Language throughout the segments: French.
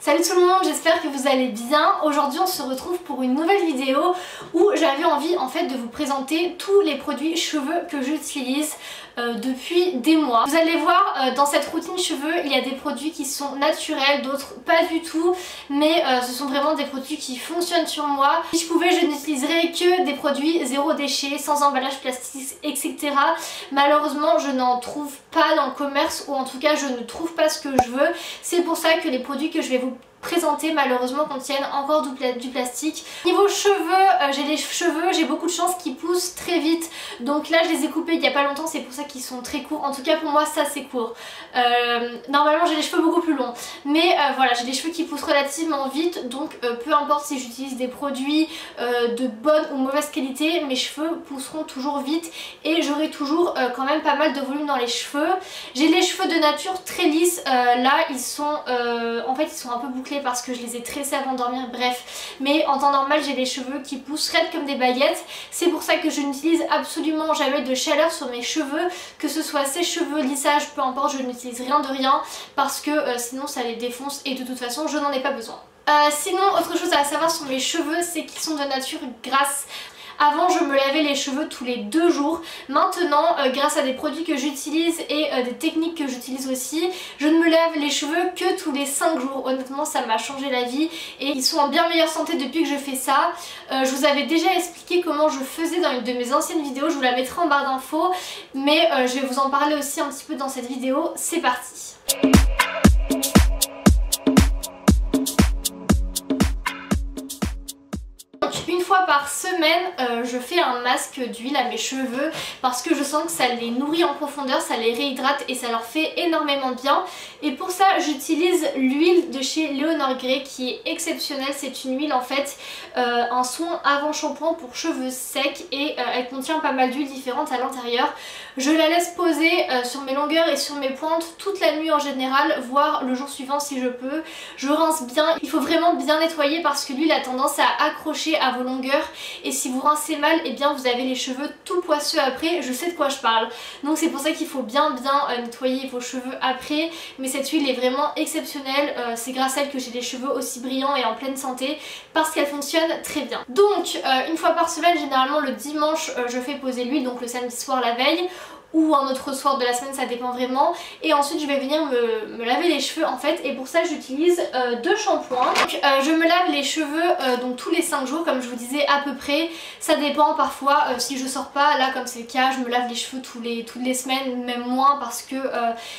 Salut tout le monde, j'espère que vous allez bien. Aujourd'hui on se retrouve pour une nouvelle vidéo où j'avais envie en fait de vous présenter tous les produits cheveux que j'utilise depuis des mois. Vous allez voir dans cette routine cheveux il y a des produits qui sont naturels, d'autres pas du tout, mais ce sont vraiment des produits qui fonctionnent sur moi. Si je pouvais je n'utiliserais que des produits zéro déchet, sans emballage plastique, etc. Malheureusement je n'en trouve pas dans le commerce, ou en tout cas je ne trouve pas ce que je veux. C'est pour ça que les produits que je vais vous présenter malheureusement contiennent encore du plastique. Niveau cheveux, j'ai beaucoup de chance qu'ils poussent très vite, donc là je les ai coupés il n'y a pas longtemps, c'est pour ça qu'ils sont très courts. En tout cas pour moi ça c'est court. Normalement j'ai les cheveux beaucoup plus longs, mais voilà, j'ai des cheveux qui poussent relativement vite, donc peu importe si j'utilise des produits de bonne ou mauvaise qualité, mes cheveux pousseront toujours vite et j'aurai toujours quand même pas mal de volume dans les cheveux. J'ai les cheveux de nature très lisses, là ils sont en fait ils sont un peu bouclés parce que je les ai tressés avant de dormir, bref, mais en temps normal j'ai les cheveux qui poussent raides comme des baguettes. C'est pour ça que je n'utilise absolument jamais de chaleur sur mes cheveux, que ce soit sèche-cheveux, lissage, peu importe, je n'utilise rien de rien parce que sinon ça les défonce et de toute façon je n'en ai pas besoin. Sinon autre chose à savoir sur mes cheveux, c'est qu'ils sont de nature grasse. Avant je me lavais les cheveux tous les 2 jours, maintenant grâce à des produits que j'utilise et des techniques que j'utilise aussi, je ne me lave les cheveux que tous les 5 jours. Honnêtement ça m'a changé la vie et ils sont en bien meilleure santé depuis que je fais ça. Je vous avais déjà expliqué comment je faisais dans une de mes anciennes vidéos, je vous la mettrai en barre d'infos, mais je vais vous en parler aussi un petit peu dans cette vidéo. C'est parti. Une fois par semaine, je fais un masque d'huile à mes cheveux parce que je sens que ça les nourrit en profondeur, ça les réhydrate et ça leur fait énormément de bien. Et pour ça j'utilise l'huile de chez Leonor Grey qui est exceptionnelle. C'est une huile en fait, un soin avant shampoing pour cheveux secs, et elle contient pas mal d'huiles différentes à l'intérieur. Je la laisse poser sur mes longueurs et sur mes pointes toute la nuit en général, voire le jour suivant si je peux. Je rince bien, il faut vraiment bien nettoyer parce que l'huile a tendance à accrocher à vos longueurs, et si vous rincez mal, et bien vous avez les cheveux tout poisseux après. Je sais de quoi je parle, donc c'est pour ça qu'il faut bien nettoyer vos cheveux après. Mais cette huile est vraiment exceptionnelle, c'est grâce à elle que j'ai les cheveux aussi brillants et en pleine santé, parce qu'elle fonctionne très bien. Donc une fois par semaine, généralement le dimanche, je fais poser l'huile, donc le samedi soir la veille, ou un autre soir de la semaine, ça dépend vraiment. Et ensuite je vais venir me laver les cheveux en fait, et pour ça j'utilise 2 shampoings. Donc je me lave les cheveux donc tous les 5 jours comme je vous disais à peu près. Ça dépend parfois si je sors pas, là comme c'est le cas, je me lave les cheveux toutes les semaines, même moins, parce que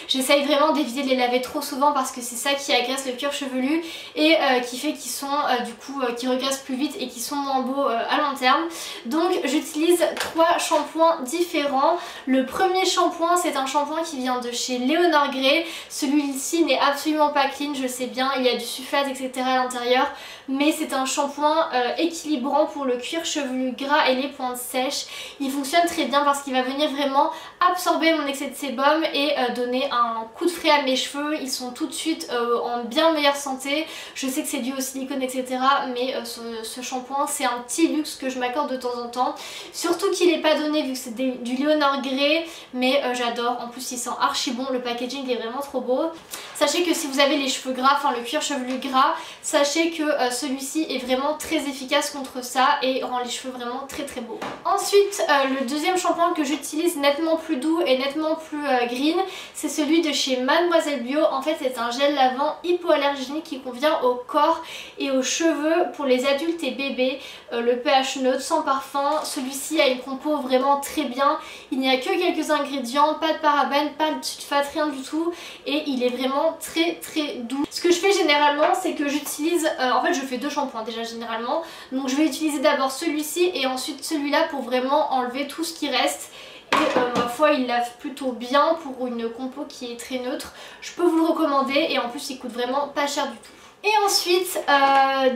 j'essaye vraiment d'éviter de les laver trop souvent parce que c'est ça qui agresse le cuir chevelu et qui fait qu'ils sont du coup qui regraissent plus vite et qui sont moins beaux à long terme. Donc j'utilise 3 shampoings différents. Le premier shampoing, c'est un shampoing qui vient de chez Leonor Grey. Celui-ci n'est absolument pas clean, je sais bien, il y a du sulfate etc à l'intérieur, mais c'est un shampoing équilibrant pour le cuir chevelu gras et les pointes sèches. Il fonctionne très bien parce qu'il va venir vraiment absorber mon excès de sébum et donner un coup de frais à mes cheveux. Ils sont tout de suite en bien meilleure santé. Je sais que c'est dû au silicone etc, mais ce shampoing c'est un petit luxe que je m'accorde de temps en temps, surtout qu'il n'est pas donné vu que c'est du Leonor Grey, mais j'adore. En plus il sent archi bon, le packaging est vraiment trop beau. Sachez que si vous avez les cheveux gras, enfin le cuir chevelu gras, sachez que celui-ci est vraiment très efficace contre ça et rend les cheveux vraiment très très beaux. Ensuite le deuxième shampoing que j'utilise, nettement plus doux et nettement plus green, c'est celui de chez Mademoiselle Bio. En fait c'est un gel lavant hypoallergénique qui convient au corps et aux cheveux pour les adultes et bébés. Le pH neutre, sans parfum. Celui-ci a une compo vraiment très bien, il n'y a que quelques ingrédients, pas de parabènes, pas de sulfate, rien du tout, et il est vraiment très très doux. Ce que je fais généralement c'est que j'utilise, en fait je fais 2 shampoings déjà généralement, donc je vais utiliser d'abord celui-ci et ensuite celui-là pour vraiment enlever tout ce qui reste. Et ma foi il lave plutôt bien pour une compo qui est très neutre. Je peux vous le recommander et en plus il coûte vraiment pas cher du tout. Et ensuite,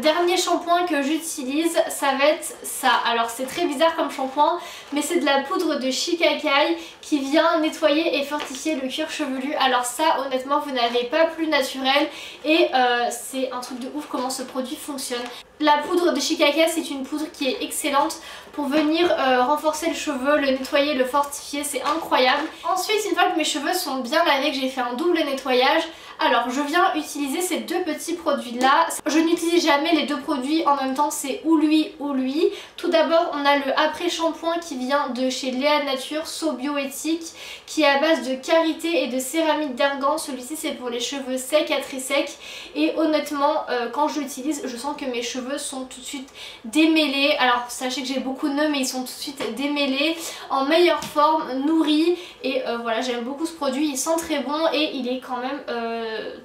dernier shampoing que j'utilise, ça va être ça. Alors c'est très bizarre comme shampoing, mais c'est de la poudre de Shikakai qui vient nettoyer et fortifier le cuir chevelu. Alors ça honnêtement vous n'avez pas plus naturel et c'est un truc de ouf comment ce produit fonctionne. La poudre de Shikakai c'est une poudre qui est excellente pour venir renforcer le cheveu, le nettoyer, le fortifier, c'est incroyable. Ensuite une fois que mes cheveux sont bien lavés, que j'ai fait un double nettoyage, Alors je viens utiliser ces deux petits produits là. Je n'utilise jamais les deux produits en même temps, c'est ou lui ou lui. Tout d'abord on a le après shampoing qui vient de chez Léa Nature, So Bioéthique, qui est à base de karité et de céramique d'argan. Celui-ci c'est pour les cheveux secs à très secs et honnêtement quand je l'utilise je sens que mes cheveux sont tout de suite démêlés. Alors sachez que j'ai beaucoup de nœuds mais ils sont tout de suite démêlés, en meilleure forme, nourris et voilà, j'aime beaucoup ce produit, il sent très bon et il est quand même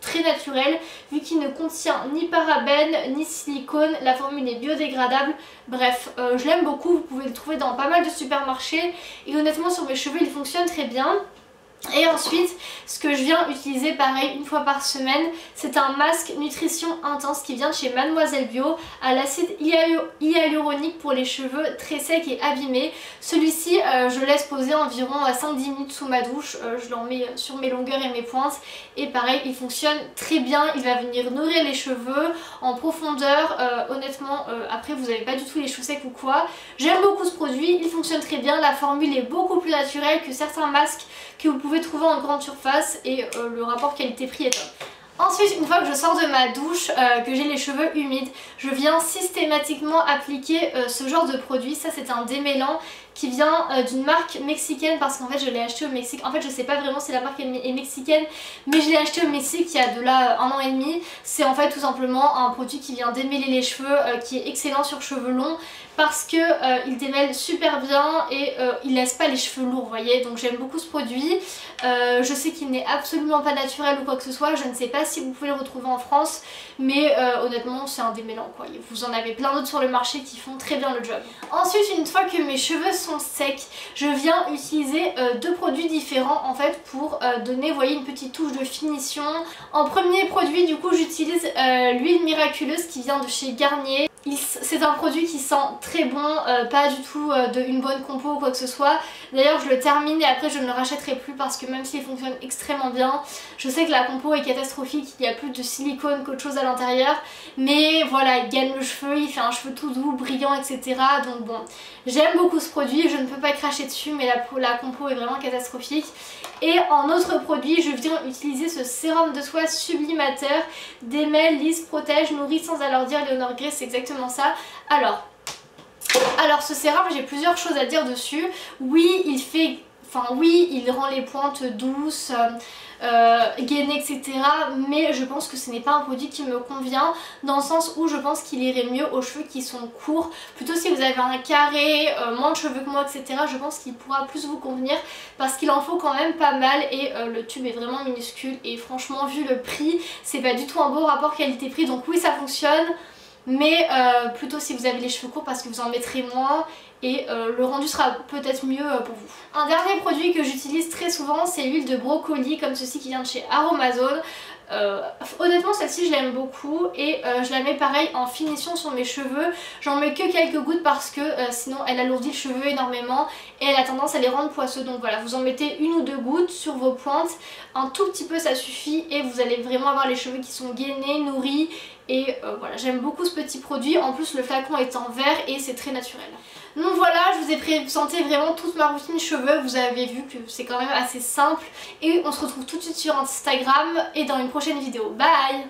très naturel vu qu'il ne contient ni parabènes ni silicone, la formule est biodégradable. Bref, je l'aime beaucoup, vous pouvez le trouver dans pas mal de supermarchés et honnêtement sur mes cheveux il fonctionne très bien. Et ensuite, ce que je viens utiliser pareil une fois par semaine, c'est un masque nutrition intense qui vient de chez Mademoiselle Bio à l'acide hyaluronique pour les cheveux très secs et abîmés. Celui-ci, je laisse poser environ 5-10 minutes sous ma douche, je l'en mets sur mes longueurs et mes pointes et pareil, il fonctionne très bien, il va venir nourrir les cheveux en profondeur. Honnêtement, après vous n'avez pas du tout les cheveux secs ou quoi. J'aime beaucoup ce produit, il fonctionne très bien, la formule est beaucoup plus naturelle que certains masques que vous pouvez trouver en grande surface et le rapport qualité-prix est top. Ensuite, une fois que je sors de ma douche, que j'ai les cheveux humides, je viens systématiquement appliquer ce genre de produit. Ça c'est un démêlant qui vient d'une marque mexicaine parce qu'en fait je l'ai acheté au Mexique. En fait je sais pas vraiment si la marque est mexicaine mais je l'ai acheté au Mexique il y a de là 1 an et demi. C'est en fait tout simplement un produit qui vient démêler les cheveux, qui est excellent sur cheveux longs parce que il démêle super bien et il laisse pas les cheveux lourds, vous voyez, donc j'aime beaucoup ce produit. Je sais qu'il n'est absolument pas naturel ou quoi que ce soit, je ne sais pas si vous pouvez le retrouver en France mais honnêtement c'est un démêlant quoi. Vous en avez plein d'autres sur le marché qui font très bien le job. Ensuite, une fois que mes cheveux sont secs, je viens utiliser deux produits différents en fait pour donner, vous voyez, une petite touche de finition. En premier produit du coup j'utilise l'huile miraculeuse qui vient de chez Garnier. C'est un produit qui sent très bon, pas du tout une bonne compo ou quoi que ce soit. D'ailleurs je le termine et après je ne le rachèterai plus parce que même s'il fonctionne extrêmement bien, je sais que la compo est catastrophique, il y a plus de silicone qu'autre chose à l'intérieur. Mais voilà, il gagne le cheveu, il fait un cheveu tout doux, brillant, etc. Donc bon, j'aime beaucoup ce produit, je ne peux pas cracher dessus mais la compo est vraiment catastrophique. Et en autre produit, je viens utiliser ce sérum de soie sublimateur, démêle, lisse, protège, nourrit sans alourdir. Léonore Grey, c'est exactement ça. Alors ce sérum, j'ai plusieurs choses à dire dessus. Oui, il rend les pointes douces, gainées, etc. Mais je pense que ce n'est pas un produit qui me convient dans le sens où je pense qu'il irait mieux aux cheveux qui sont courts. Plutôt si vous avez un carré, moins de cheveux que moi, etc. Je pense qu'il pourra plus vous convenir parce qu'il en faut quand même pas mal et le tube est vraiment minuscule et franchement vu le prix, c'est pas du tout un beau rapport qualité-prix. Donc oui, ça fonctionne. Mais plutôt si vous avez les cheveux courts parce que vous en mettrez moins et le rendu sera peut-être mieux pour vous. Un dernier produit que j'utilise très souvent, c'est l'huile de brocoli comme ceci qui vient de chez Aromazone. Honnêtement celle-ci je l'aime beaucoup et je la mets pareil en finition sur mes cheveux. J'en mets que quelques gouttes parce que sinon elle alourdit le cheveu énormément et elle a tendance à les rendre poisseux. Donc voilà, vous en mettez 1 ou 2 gouttes sur vos pointes, un tout petit peu ça suffit et vous allez vraiment avoir les cheveux qui sont gainés, nourris. Et voilà, j'aime beaucoup ce petit produit, en plus le flacon est en verre et c'est très naturel. Donc voilà, je vous ai présenté vraiment toute ma routine cheveux, vous avez vu que c'est quand même assez simple. Et on se retrouve tout de suite sur Instagram et dans une prochaine vidéo. Bye!